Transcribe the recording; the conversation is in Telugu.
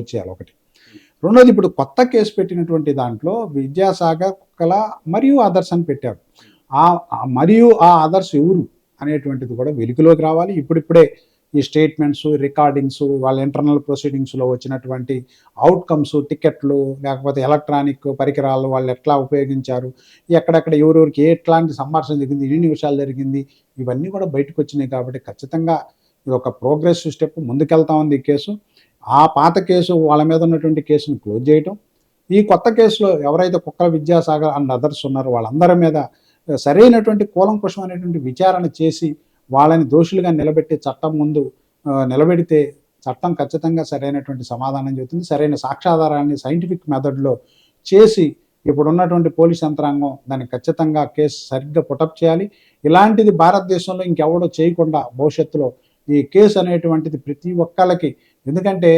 చేయాలి ఒకటి. రెండోది ఇప్పుడు కొత్త కేసు పెట్టినటువంటి దాంట్లో విద్యాసాగర్, కుక్కల మరియు ఆదర్శ్ అని పెట్టారు. మరియు ఆ ఆదర్శ్ ఎవరు అనేటువంటిది కూడా వెలుగులోకి రావాలి. ఇప్పుడిప్పుడే ఈ స్టేట్మెంట్స్, రికార్డింగ్స్, వాళ్ళ ఇంటర్నల్ ప్రొసీడింగ్స్లో వచ్చినటువంటి అవుట్కమ్స్, టికెట్లు, లేకపోతే ఎలక్ట్రానిక్ పరికరాలు వాళ్ళు ఎట్లా ఉపయోగించారు, ఎక్కడెక్కడ ఎవరెవరికి ఎట్లాంటి సంభాషణ జరిగింది, ఎన్ని నిమిషాలు జరిగింది, ఇవన్నీ కూడా బయటకు వచ్చినాయి. కాబట్టి ఖచ్చితంగా ఇది ఒక ప్రోగ్రెసివ్ స్టెప్, ముందుకెళ్తా ఉంది ఈ కేసు. ఆ పాత కేసు వాళ్ళ మీద ఉన్నటువంటి కేసును క్లోజ్ చేయటం, ఈ కొత్త కేసులో ఎవరైతే కుక్కల విద్యాసాగర్ అండ్ అదర్స్ ఉన్నారో వాళ్ళందరి మీద సరైనటువంటి కూలంకుషమైనటువంటి విచారణ చేసి వాళ్ళని దోషులుగా నిలబెట్టి చట్టం ముందు నిలబెడితే చట్టం ఖచ్చితంగా సరైనటువంటి సమాధానం చెబుతుంది. సరైన సాక్ష్యాధారాన్ని సైంటిఫిక్ మెథడ్లో చేసి ఇప్పుడున్నటువంటి పోలీస్ యంత్రాంగం దాన్ని ఖచ్చితంగా కేసు సరిగ్గా పుటప్ చేయాలి. ఇలాంటిది భారతదేశంలో ఇంకెవడో చేయకుండా భవిష్యత్తులో ఈ కేసు అనేటువంటిది ప్రతి ఒక్కళ్ళకి, ఎందుకంటే